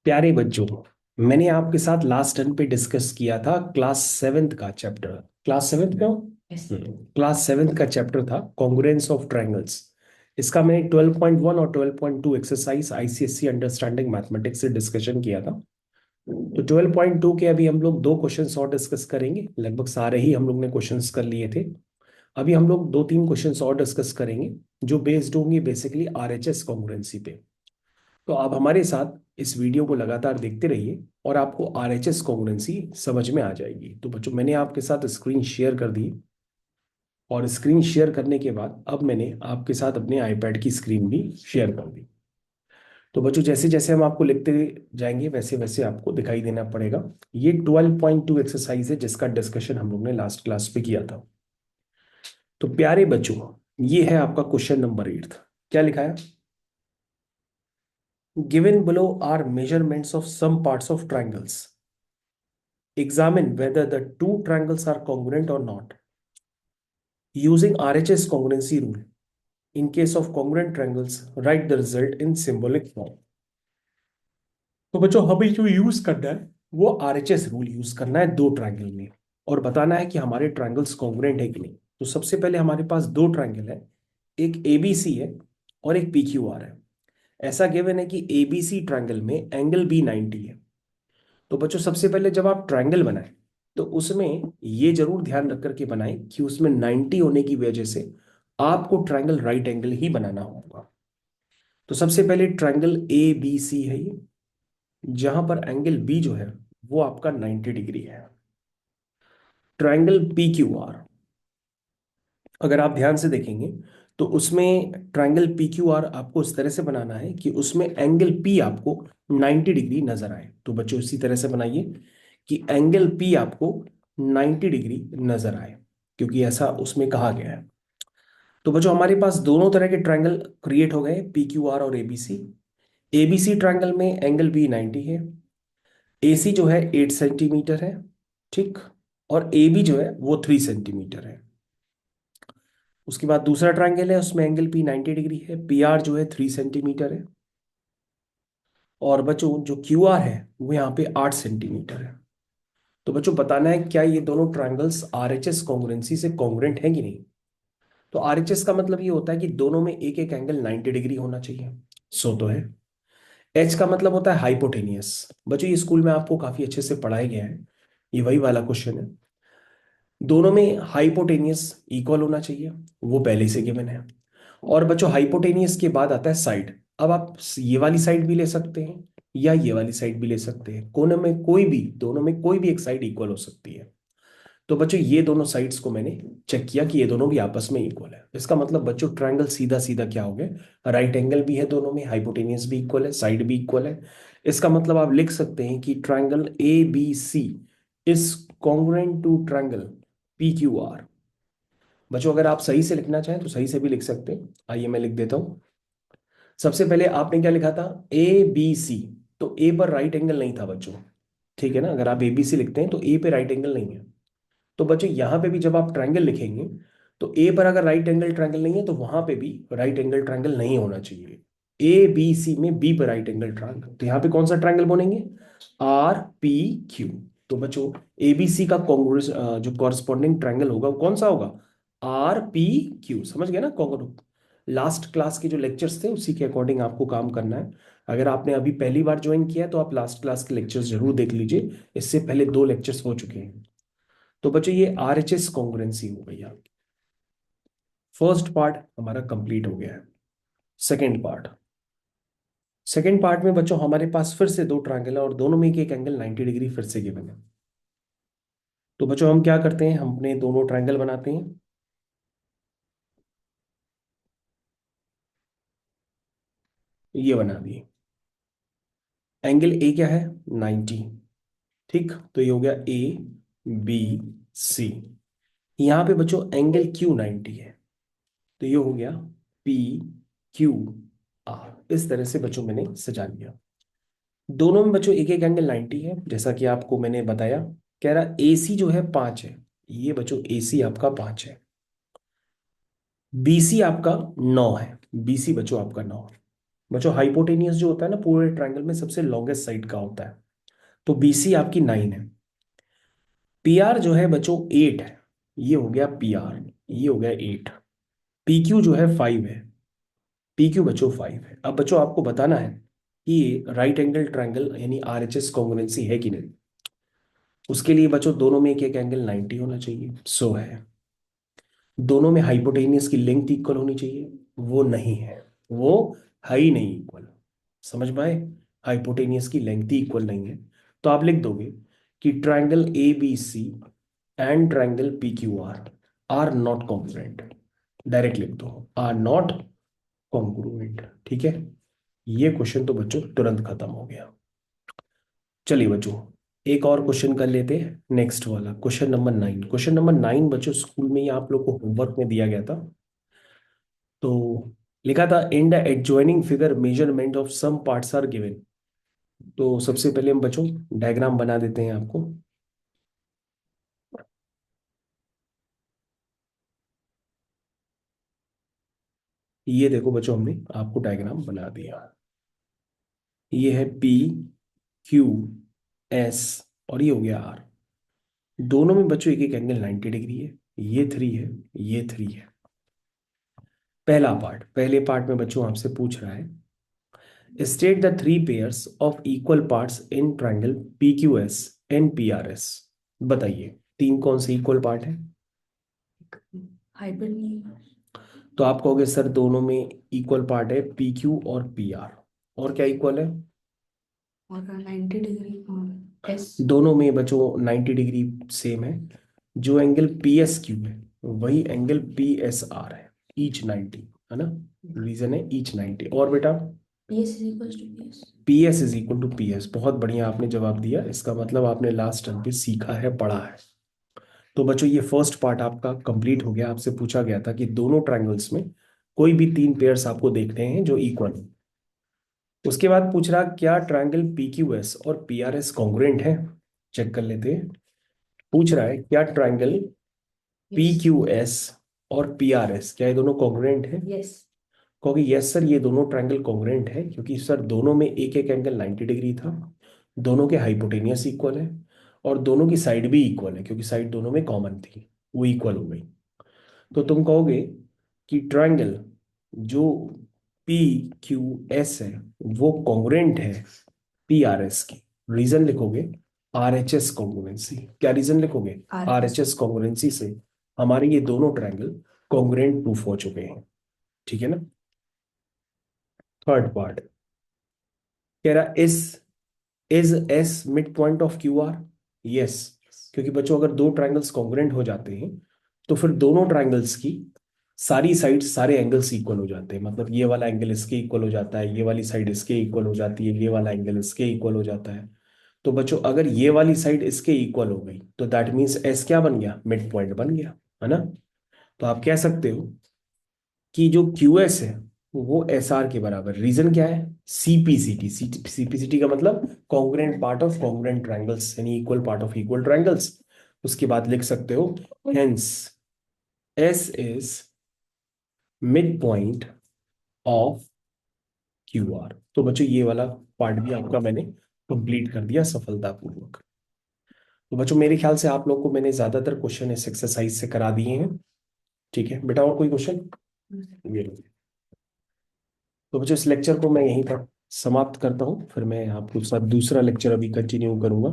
प्यारे बच्चों, मैंने आपके साथ लास्ट टर्न पे डिस्कस किया था क्लास सेवेंथ का चैप्टर। क्लास सेवेंथ का क्लास सेवेंथ का चैप्टर था कॉन्ग्रुएंस ऑफ ट्रायंगल्स। इसका मैंने 12.1 और 12.2 एक्सरसाइज आईसीएससी अंडरस्टैंडिंग मैथमेटिक्स से डिस्कशन किया था। तो 12.2 के अभी हम लोग दो क्वेश्चंस और डिस्कस करेंगे। लगभग सारे ही हम लोग ने क्वेश्चंस कर लिए थे। अभी हम लोग दो तीन क्वेश्चंस और डिस्कस करेंगे जो बेस्ड होंगे बेसिकली आरएचएस कॉन्ग्रुएंसी पे। तो आप हमारे साथ इस वीडियो को लगातार देखते रहिए और आपको आरएचएस कॉन्ग्रुएंसी समझ में आ जाएगी। तो बच्चों, मैंने आपके साथ स्क्रीन शेयर कर दी और स्क्रीन शेयर करने के बाद अब मैंने आपके साथ अपने आईपैड की स्क्रीन भी शेयर कर दी। तो बच्चों, जैसे जैसे हम आपको लिखते जाएंगे वैसे वैसे आपको दिखाई देना पड़ेगा। ये 12.2 एक्सरसाइज है जिसका डिस्कशन हम लोग ने लास्ट क्लास पे किया था। तो प्यारे बच्चों, ये है आपका क्वेश्चन नंबर 8। क्या लिखा है? Given below are measurements of some parts of triangles. Examine whether the two triangles are congruent or not. Using RHS congruency rule, in case of congruent triangles, write the result in symbolic form. तो बच्चों, हमें जो use करना है वो RHS rule use करना है दो ट्रायंगल में और बताना है कि हमारे ट्रायंगल्स कॉन्ग्रुएंट है कि नहीं। तो सबसे पहले हमारे पास दो ट्रायंगल है, एक एबीसी है और एक पीक्यूआर है। ऐसा गिवन है कि एबीसी ट्रायंगल में एंगल बी 90 है। तो बच्चों, सबसे पहले जब आप ट्रायंगल बनाएं तो उसमें ये जरूर ध्यान रख करके बनाएं कि उसमें 90 होने की वजह से आपको ट्रायंगल राइट एंगल ही बनाना होगा। तो सबसे पहले ट्रायंगल ए बी सी है ये, जहां पर एंगल बी जो है वो आपका 90 डिग्री है। ट्रायंगल पी क्यू आर, अगर आप ध्यान से देखेंगे तो उसमें ट्रायंगल पी क्यू आर आपको इस तरह से बनाना है कि उसमें एंगल पी आपको 90 डिग्री नजर आए। तो बच्चों, इसी तरह से बनाइए कि एंगल पी आपको 90 डिग्री नजर आए, क्योंकि ऐसा उसमें कहा गया है। तो बच्चों, हमारे पास दोनों तरह के ट्रायंगल क्रिएट हो गए, पी क्यू आर और एबीसी। एबीसी ट्रायंगल में एंगल बी 90 है, एसी जो है 8 सेंटीमीटर है, ठीक, और ए बी जो है वो 3 सेंटीमीटर है। उसके बाद दूसरा ट्रायंगल है, उसमें एंगल पी 90 डिग्री है, पी आर जो है 3 सेंटीमीटर है, और बच्चों जो क्यू आर है वो यहाँ पे 8 सेंटीमीटर है। तो बच्चों, बताना है क्या ये दोनों ट्रायंगल्स आरएचएस कॉन्ग्रुएंसी से कॉन्ग्रुएंट है कि नहीं। तो आरएचएस का मतलब ये होता है कि दोनों में एक एक एंगल 90 डिग्री होना चाहिए। सो तो है। एच का मतलब होता है हाइपोटेनियस। बच्चों, ये स्कूल में आपको काफी अच्छे से पढ़ाया गया है, ये वही वाला क्वेश्चन है। दोनों में हाइपोटेनियस इक्वल होना चाहिए, वो पहले से गिवन है। और बच्चों, हाइपोटेनियस के बाद आता है साइड। अब आप ये वाली साइड भी ले सकते हैं या ये वाली साइड भी ले सकते हैं, कोने में कोई भी, दोनों में कोई भी एक साइड इक्वल हो सकती है। तो बच्चों, ये दोनों साइड्स को मैंने चेक किया कि ये दोनों भी आपस में इक्वल है। इसका मतलब बच्चों, ट्रायंगल सीधा सीधा क्या हो गया, राइट एंगल भी है दोनों में, हाइपोटेनियस भी इक्वल है, साइड भी इक्वल है। इसका मतलब आप लिख सकते हैं कि triangle A B C is congruent to triangle P Q R. बच्चों, अगर आप सही से लिखना चाहें तो सही से भी लिख सकते हैं। आइए मैं लिख देता हूं। सबसे पहले आपने क्या लिखा था, ए बी सी। तो ए पर राइट एंगल नहीं था बच्चों, ठीक है ना। अगर आप ए बी सी लिखते हैं तो ए पे राइट एंगल नहीं है। तो बच्चों, यहां पे भी जब आप ट्रायंगल लिखेंगे तो ए पर अगर राइट एंगल ट्रायंगल नहीं है तो वहां पे भी राइट एंगल ट्रायंगल नहीं होना चाहिए। ए बी सी में बी पर राइट एंगल ट्रायंगल, तो यहाँ पे कौन सा ट्रायंगल बनेंगे, आर पी क्यू। तो बच्चों, एबीसी का कॉन्ग्रुएंस जो कॉरस्पॉन्डिंग ट्रायंगल होगा वो कौन सा होगा, आर पी क्यू। समझ गए ना कॉन्ग्रु। लास्ट क्लास के जो लेक्चर्स थे उसी के अकॉर्डिंग आपको काम करना है। अगर आपने अभी पहली बार ज्वाइन किया है तो आप लास्ट क्लास के लेक्चर्स जरूर देख लीजिए, इससे पहले दो लेक्चर्स हो चुके हैं। तो बच्चों, ये आरएचएस कॉन्ग्रुएंसी हो गई आपकी। फर्स्ट पार्ट हमारा कंप्लीट हो गया है। सेकेंड पार्ट, सेकेंड पार्ट में बच्चों हमारे पास फिर से दो ट्रायंगल है और दोनों में एक एंगल 90 डिग्री फिर से गिवन है। तो बच्चों, हम क्या करते हैं, हम अपने दोनों ट्रायंगल बनाते हैं। ये बना दिए। एंगल ए क्या है, 90, ठीक। तो ये हो गया ए बी सी। यहाँ पे बच्चों एंगल क्यू 90 है, तो ये हो गया पी क्यू आर। इस तरह से बच्चों मैंने सजा लिया। दोनों में बच्चों एक एक एंगल 90 है, जैसा कि आपको मैंने बताया। कह रहा ए सी जो है 5 है, ये बच्चों ए सी आपका 5 है। बीसी आपका 9 है, बीसी बच्चों आपका 9 है। बच्चों हाइपोटेनियस जो होता है ना पूरे ट्रायंगल में सबसे लॉन्गेस्ट साइड का होता है, तो BC आपकी 9 है। PR जो है बच्चों 8 है, ये हो गया PR, ये हो गया 8। PQ जो है 5 है, PQ बच्चों 5 है। अब बच्चों आपको बताना है कि राइट एंगल ट्रायंगल यानी RHS कॉन्ग्रुएंसी है कि नहीं। उसके लिए बच्चों दोनों में एक एक एंगल 90 होना चाहिए, सो है। दोनों में हाइपोटेनियस की लेंथ इक्वल होनी चाहिए, वो नहीं है, वो है ही नहीं इक्वल। समझ पाए, हाइपोटेनियस की लेंथ ही इक्वल नहीं है। तो आप लिख दोगे कि triangle ABC and triangle PQR are not congruent. Direct लिख दो, आर नॉट कॉन्ग्रुएंट। ठीक है, ये क्वेश्चन तो बच्चों तुरंत खत्म हो गया। चलिए बच्चों एक और क्वेश्चन कर लेते हैं, नेक्स्ट वाला क्वेश्चन नंबर 9। क्वेश्चन नंबर 9 बच्चों स्कूल में ही आप लोग को होमवर्क में दिया गया था। तो लिखा था in the adjoining figure measurement of some parts are given. तो सबसे पहले हम बच्चों डायग्राम बना देते हैं आपको। ये देखो बच्चों हमने आपको डायग्राम बना दिया। ये है PQS और ये हो गया R। दोनों में बच्चों एक एक एंगल 90 डिग्री है, ये 3 है, ये 3 है। पहला पार्ट, पहले पार्ट में बच्चों आपसे पूछ रहा है state the three pairs of equal parts in triangle PQS and PRS। बताइए तीन कौन से इक्वल पार्ट है। हाइपोटेन्यूज तो आप कहोगे सर दोनों में इक्वल पार्ट है PQ और PR। और क्या इक्वल है। और 90 डिग्री और एस। दोनों में बच्चों 90 डिग्री सेम है। जो एंगल PSQ है वही एंगल PSR है, ईच 90, है ना। रीजन है ईच 90। और बेटा P S is equal to P S. PS is equal to PS। बहुत बढ़िया आपने जवाब दिया, इसका मतलब आपने लास्ट टर्म पे सीखा है, पढ़ा है। तो बच्चों ये फर्स्ट पार्ट आपका कंप्लीट हो गया। आपसे पूछा गया था कि दोनों ट्रायंगल्स में कोई भी तीन पेयर्स आपको देखने हैं जो इक्वल हो। उसके बाद पूछ रहा क्या ट्रायंगल PQS और PRS कॉन्ग्रुएंट है। चेक कर लेते हैं। पूछ रहा है क्या ट्रायंगल PQS और PRS क्या ये दोनों कॉन्ग्रुएंट है। यस। क्योंकि यस सर ये दोनों ट्रायंगल कॉन्ग्रुएंट है, क्योंकि सर दोनों में एक एक एंगल 90 डिग्री था, दोनों के हाइपोटेनियस इक्वल है और दोनों की साइड भी इक्वल है, क्योंकि साइड दोनों में कॉमन थी, वो इक्वल हो गई। तो तुम कहोगे कि ट्रायंगल जो PQS है वो कॉन्ग्रुएंट है PRS की। रीजन लिखोगे RHS कॉन्ग्रुएंसी। क्या रीजन लिखोगे, आर RHS कॉन्ग्रुएंसी से हमारे ये दोनों ट्रायंगल कॉन्ग्रुएंट प्रूफ हो चुके हैं। ठीक है ना। थर्ड पार्ट कह रहा is S mid point of QR। Yes, क्योंकि बच्चों अगर दो ट्रायंगल्स कॉन्ग्रुएंट हो जाते हैं तो फिर दोनों ट्रायंगल्स की सारी साइड्स सारे एंगल्स इक्वल हो जाते हैं। मतलब ये वाला एंगल इसके इक्वल हो जाता है, ये वाली साइड इसके इक्वल हो जाती है, ये वाला एंगल इसके इक्वल हो जाता है। तो बच्चों अगर ये वाली साइड इसके इक्वल हो गई तो दैट मीन्स एस क्या बन गया, मिड पॉइंट बन गया, है ना। तो आप कह सकते हो कि जो QS है वो SR के बराबर। रीजन क्या है, CPCT। CPCT का मतलब congruent part of congruent triangles, यानी equal part of equal triangles. उसके बाद लिख सकते हो hence S is midpoint of QR। तो बच्चों ये वाला पार्ट भी आपका मैंने कंप्लीट कर दिया सफलतापूर्वक। तो बच्चों मेरे ख्याल से आप लोग को मैंने ज्यादातर क्वेश्चन इस एक्सरसाइज से करा दिए हैं। ठीक है बेटा, और कोई क्वेश्चन। ये लो। तो बच्चों इस लेक्चर को मैं यहीं पर समाप्त करता हूँ, फिर मैं आपके साथ दूसरा लेक्चर अभी कंटिन्यू करूंगा।